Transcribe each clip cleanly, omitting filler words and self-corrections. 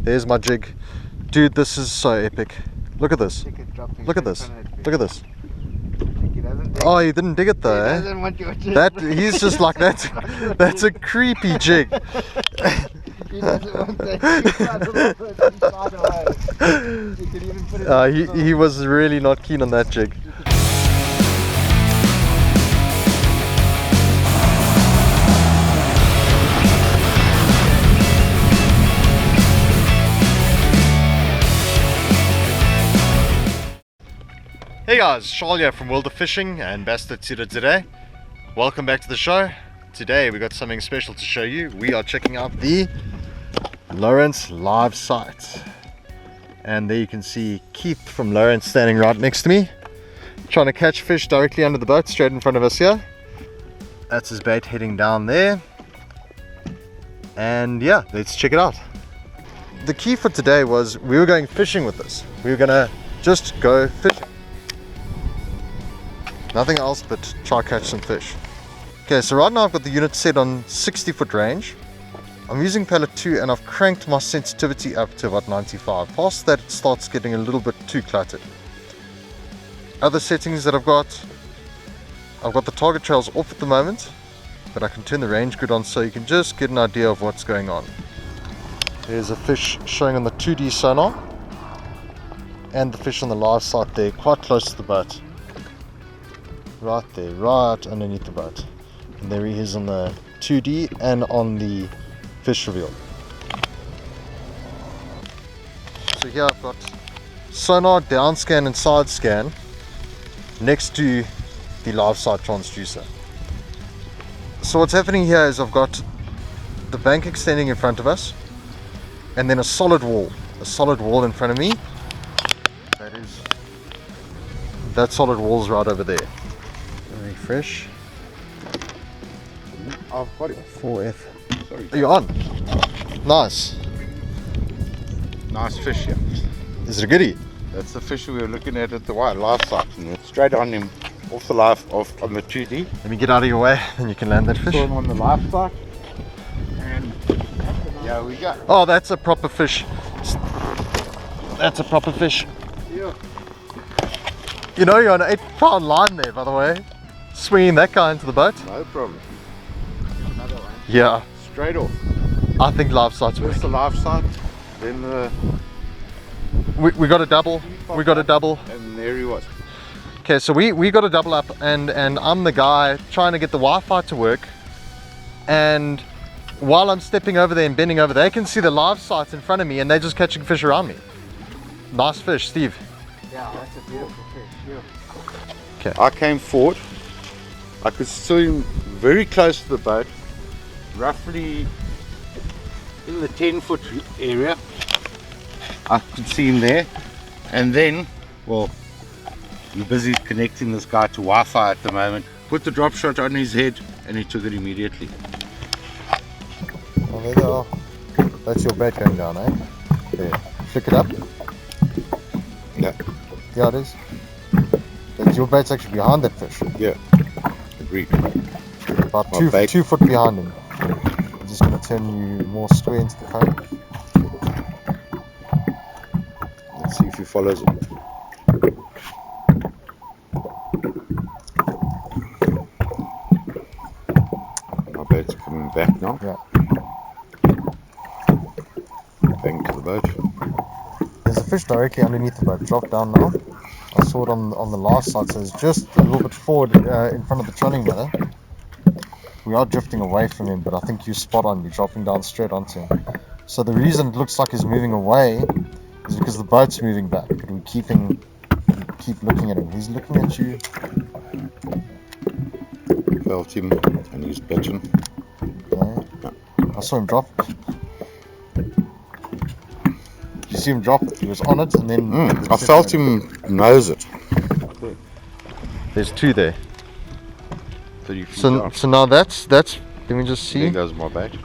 There's my jig. Dude, this is so epic. Look at this. Look at this. Look at this. Oh, he didn't dig it though, eh? That, he's just like, that's a creepy jig. He doesn't want that. He was really not keen on that jig. Hey guys, Charles here from World of Fishing and Basta Tira today. Welcome back to the show. Today we got something special to show you. We are checking out the Lowrance LiveSight. And there you can see Keith from Lowrance standing right next to me, trying to catch fish directly under the boat, straight in front of us here. That's his bait heading down there. And yeah, let's check it out. The key for today was we were going fishing with this. We were gonna just go fishing. Nothing else but try catch some fish. Okay, so right now I've got the unit set on 60-foot range. I'm using pellet 2 and I've cranked my sensitivity up to about 95. Past that it starts getting a little bit too cluttered. Other settings that I've got the target trails off at the moment, but I can turn the range grid on so you can just get an idea of what's going on. There's a fish showing on the 2D sonar and the fish on the LiveSight there, quite close to the boat. Right there, right underneath the boat. And there he is on the 2D and on the fish reveal. So here I've got sonar, down scan and side scan next to the LiveSight transducer. So what's happening here is I've got the bank extending in front of us and then a solid wall in front of me. That solid wall's right over there. Fresh. I've got it. 4F. Sorry. Are you on? Nice. Nice fish here. Is it a goodie? That's the fish we were looking at the LiveSight, and it's straight on him, off the on the 2D. Let me get out of your way, and you can land that fish. Saw him on the LiveSight, and yeah, we go. Oh, that's a proper fish. That's a proper fish. Yeah. You know, you're on an 8-pound line there, by the way. Swinging that guy into the boat. No problem. Another one. Yeah. Straight off. I think LiveSight's First the LiveSight, then the... We got a double. We got a double. And there he was. Okay, so we got a double up, and I'm the guy trying to get the Wi-Fi to work. And while I'm stepping over there and bending over, they can see the LiveSight in front of me, and they're just catching fish around me. Nice fish, Steve. Yeah, that's a beautiful fish. Yeah. Okay. I came forward. I could see him very close to the boat, roughly in the 10-foot area. I could see him there, and then, well, we're busy connecting this guy to Wi-Fi at the moment. Put the drop shot on his head, and he took it immediately. Oh, there they are. That's your bait going down, eh? There. Flick it up. Yeah. Yeah, it is. Your bait's actually behind that fish. Yeah. Agreed. About 2 foot behind him. I'm just going to turn you more square into the current. Let's see if he follows it. My bait's coming back now. Yeah. Bank to the boat. There's a fish directly underneath the boat. Drop down now. I saw it on the LiveSight, so it's just a little bit forward in front of the trolling motor. We are drifting away from him, but I think you're spot on. You're dropping down straight onto him. So the reason it looks like he's moving away is because the boat's moving back, but we keep looking at him. He's looking at you. Felt him and he's bitching. Okay. I saw him drop. Did you see him drop it? He was on it, and then I felt him nose it. There's two there. 30 feet So out. now that's. Let me just see. There goes my bait.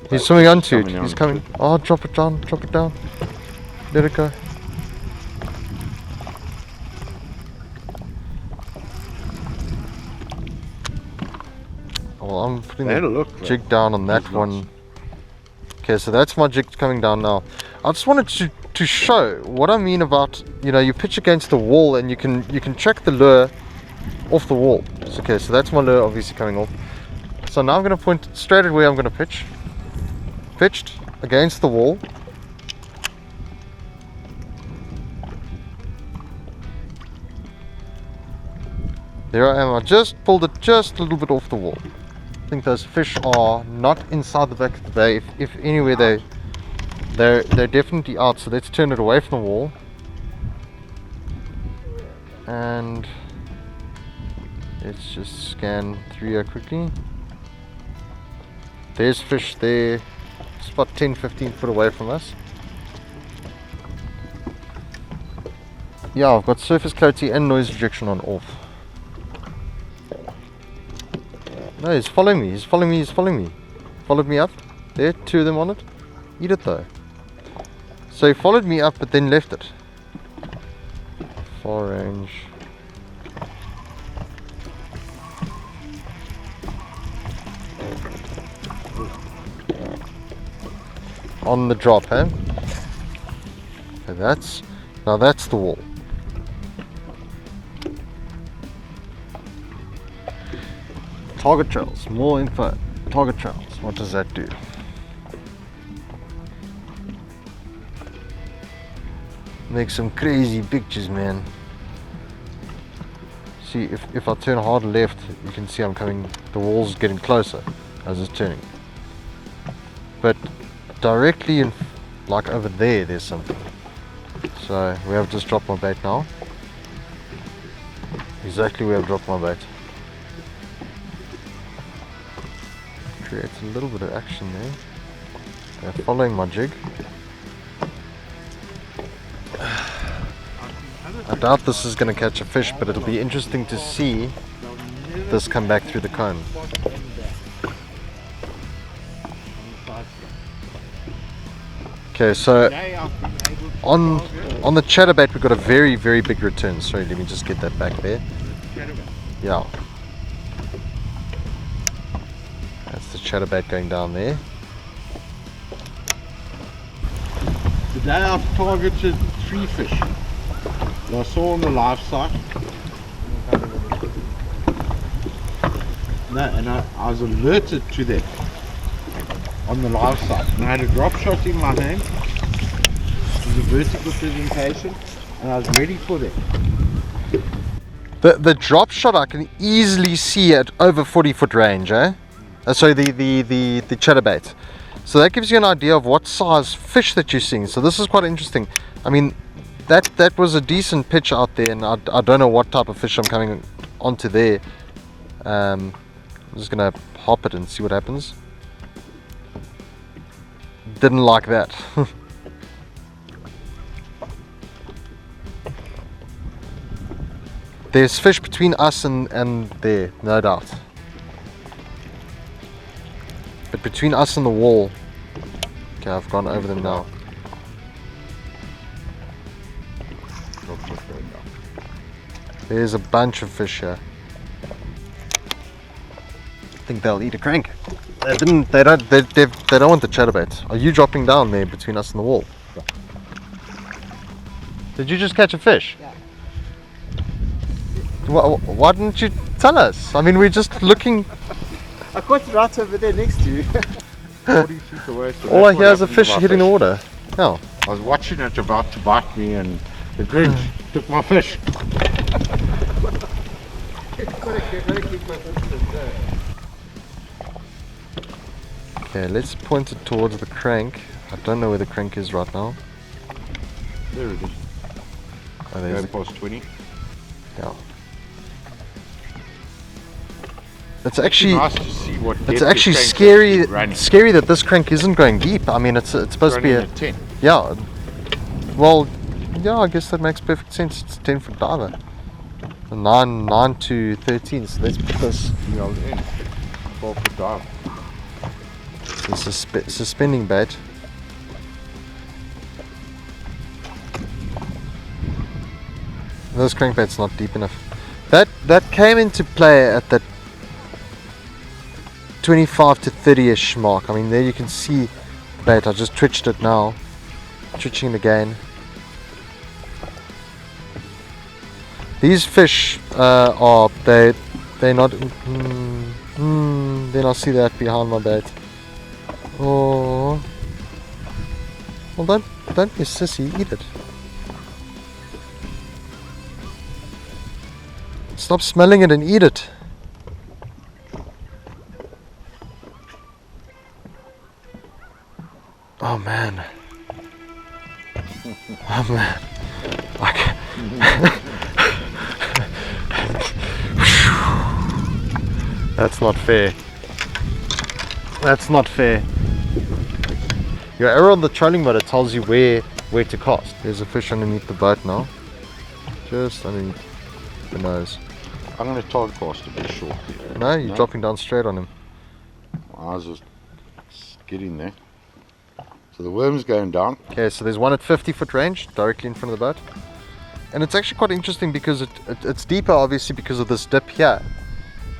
He's swimming onto it. Coming He's on. coming. Oh, drop it down. Drop it down. Let it go. Well, I'm putting Had the a look, jig down on that He's one. lost. Okay, so that's my jig coming down now. I just wanted to show what I mean about, you know, you pitch against the wall and you can track the lure off the wall. Okay, so that's my lure obviously coming off. So now I'm going to point straight at where I'm going to pitch. Pitched against the wall. There I am. I just pulled it just a little bit off the wall. I think those fish are not inside the back of the bay. If anywhere they're definitely out. So let's turn it away from the wall. And let's just scan through here quickly. There's fish there. It's about 10-15 foot away from us. Yeah, I've got surface clarity and noise rejection on off. No, he's following me, he's following me, he's following me. Followed me up. There, 2 of them on it. Eat it though. So he followed me up but then left it. Far range. On the drop, eh? Okay, now that's the wall. Target trails, more info. Target trails, what does that do? Make some crazy pictures, man. See, if I turn hard left, you can see I'm coming, the wall's getting closer as it's turning. But directly in, like over there's something. So we have just dropped my bait now. Exactly where I've dropped my bait. Creates a little bit of action there. They're following my jig. I doubt this is going to catch a fish, but it'll be interesting to see this come back through the cone. Okay, so on the chatterbait we've got a very big return. Sorry, let me just get that back there. Yeah. That's the chatterbait going down there. Today I've targeted 3 fish. I saw on the LiveSight. No, and I was alerted to them on the LiveSight. And I had a drop shot in my hand. It was a vertical presentation, and I was ready for them. The drop shot I can easily see at over 40-foot range, eh? Sorry, the chatterbait. So that gives you an idea of what size fish that you're seeing. So this is quite interesting. I mean, that was a decent pitch out there, and I don't know what type of fish I'm coming onto there. I'm just gonna hop it and see what happens. Didn't like that. There's fish between us and there, no doubt. But between us and the wall, okay, I've gone over them now. There's a bunch of fish here. I think they'll eat a crank. They don't want the chatterbait. Are you dropping down there between us and the wall? Yeah. Did you just catch a fish? Yeah. Why didn't you tell us? I mean, we're just looking. I caught it right over there next to you. 40 feet away. So All I hear is a fish hitting the water. Yeah. I was watching it about to bite me, and the dredge took my fish. Okay, let's point it towards the crank. I don't know where the crank is right now. There it is. Oh, there's Going past 20. yeah. It's actually nice to see what it's depth the actually crank's scary actually running. scary that this crank isn't going deep. I mean, it's supposed to be Running a at 10. yeah. Well, yeah, I guess that makes perfect sense. It's a 10-foot diver. 9 to 13. So let's put this. Yeah, I was in. 12-foot dive. This is suspending bait. This crankbait's not deep enough. That came into play at that 25 to 30ish mark. I mean, there you can see bait. I just twitched it now. Twitching it again. These fish they're not. Then I'll see that behind my bait. Oh, well, don't be a sissy. Eat it. Stop smelling it and eat it. Oh man. Oh man. Like. That's not fair. That's not fair. Your arrow on the trolling motor tells you where to cast. There's a fish underneath the boat now. Just underneath the nose. I'm going to target cast a bit short. No, you're dropping down straight on him. I was just getting there. So the worm's going down. Okay, so there's one at 50-foot range, directly in front of the boat. And it's actually quite interesting because it's deeper, obviously, because of this dip here.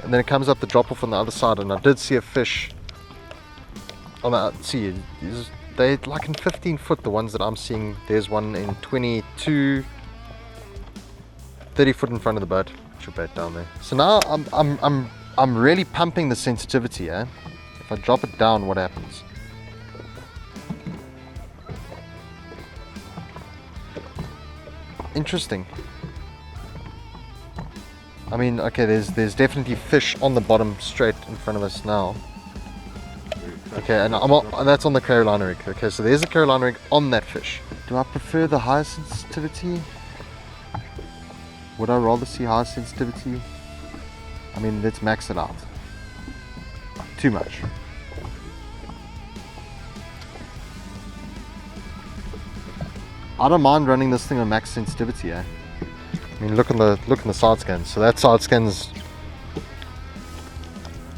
And then it comes up the drop off on the other side, and I did see a fish on the they're like in 15 foot, the ones that I'm seeing. There's one in 22, 30 foot in front of the boat. Should bait down there. So now I'm really pumping the sensitivity, eh? If I drop it down, what happens? Interesting. I mean, okay, there's definitely fish on the bottom straight in front of us now. Okay, and that's on the Carolina rig. Okay, so there's a Carolina rig on that fish. Do I prefer the high sensitivity? Would I rather see high sensitivity? I mean, let's max it out. Too much. I don't mind running this thing on max sensitivity, eh? I mean, look in the side scan. So that side scan's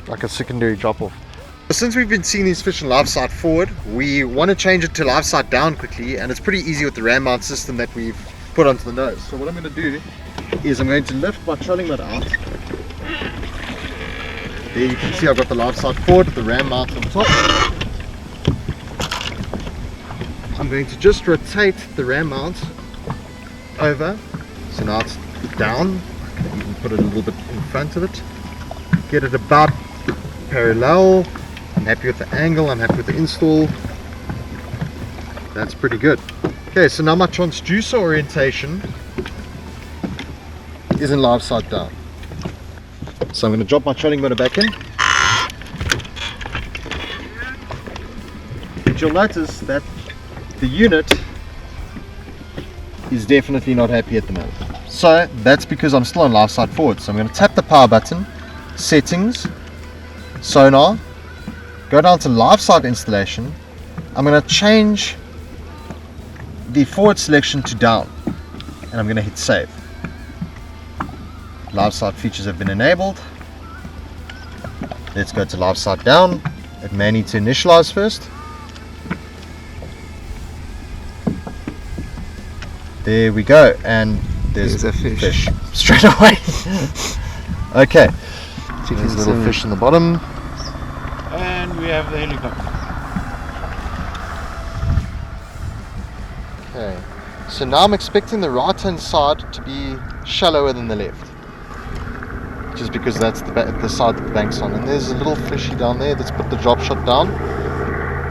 like a secondary drop off. Since we've been seeing these fish on LiveSight forward, we want to change it to LiveSight down quickly, and it's pretty easy with the ram mount system that we've put onto the nose. So what I'm going to do is I'm going to lift my trolling motor out. There you can see I've got the LiveSight forward with the ram mount on top. I'm going to just rotate the ram mount over. So now it's down. I can even put it a little bit in front of it. Get it about parallel. I'm happy with the angle, I'm happy with the install. That's pretty good. Okay, so now my transducer orientation is in LiveSight down. So I'm going to drop my trolling motor back in. But you'll notice that the unit is definitely not happy at the moment. So that's because I'm still on LiveSight forward. So I'm going to tap the power button, settings, sonar, go down to LiveSight installation. I'm going to change the forward selection to down, and I'm going to hit save. LiveSight features have been enabled. Let's go to LiveSight down. It may need to initialize first. There we go, and there's a fish straight away. Okay, there's a little fish in the bottom. And we have the helicopter. Okay, so now I'm expecting the right hand side to be shallower than the left, just because that's the side that the bank's on. And there's a little fishy down there. Let's put the drop shot down.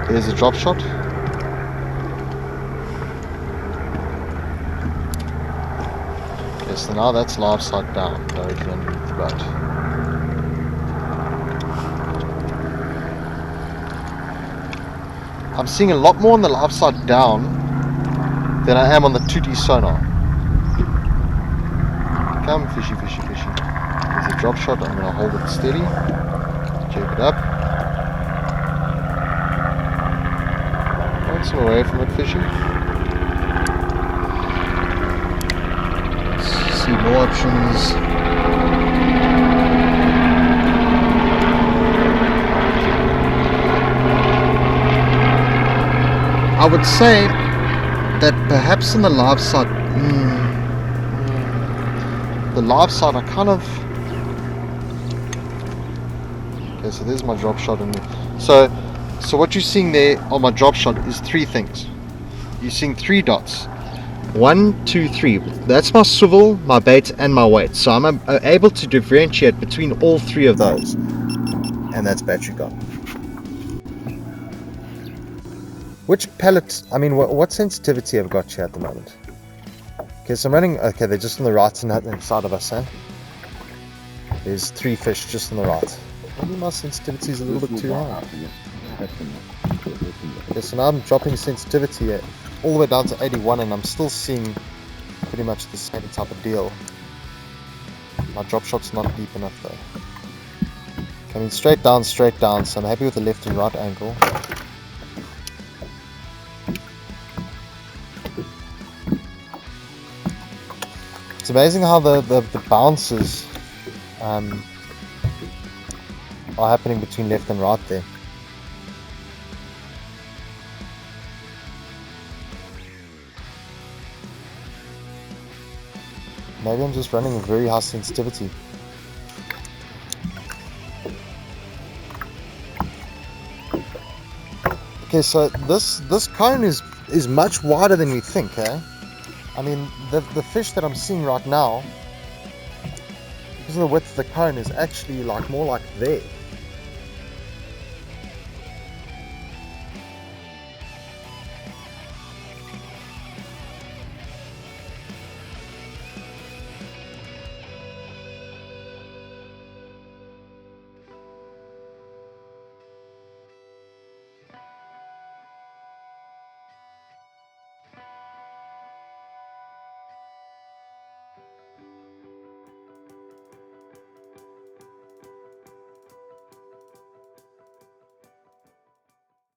There's a drop shot. Okay, so now that's LiveSight down, directly underneath the boat. I'm seeing a lot more on the LiveSight down than I am on the 2D sonar. Come, fishy, fishy, fishy. There's a drop shot. I'm going to hold it steady. Check it up. Not some away from it, fishy. Let's see more options. I would say that perhaps in the LiveSight, I kind of. Okay, so there's my drop shot in there. So So what you're seeing there on my drop shot is three things. You're seeing three dots. 1, 2, 3. That's my swivel, my bait, and my weight. So I'm able to differentiate between all three of those. And that's battery gone. Which pellet, I mean, what sensitivity have I got here at the moment? Okay, so I'm running, okay, they're just on the right hand side of us, eh? There's 3 fish just on the right. Maybe my sensitivity is a little bit too high. Okay, so now I'm dropping sensitivity all the way down to 81 and I'm still seeing pretty much the same type of deal. My drop shot's not deep enough though. Coming straight down, so I'm happy with the left and right angle. It's amazing how the bounces are happening between left and right there. Maybe I'm just running a very high sensitivity. Okay, so this cone is much wider than we think, eh? I mean, the fish that I'm seeing right now, because of the width of the cone, is actually like more like there.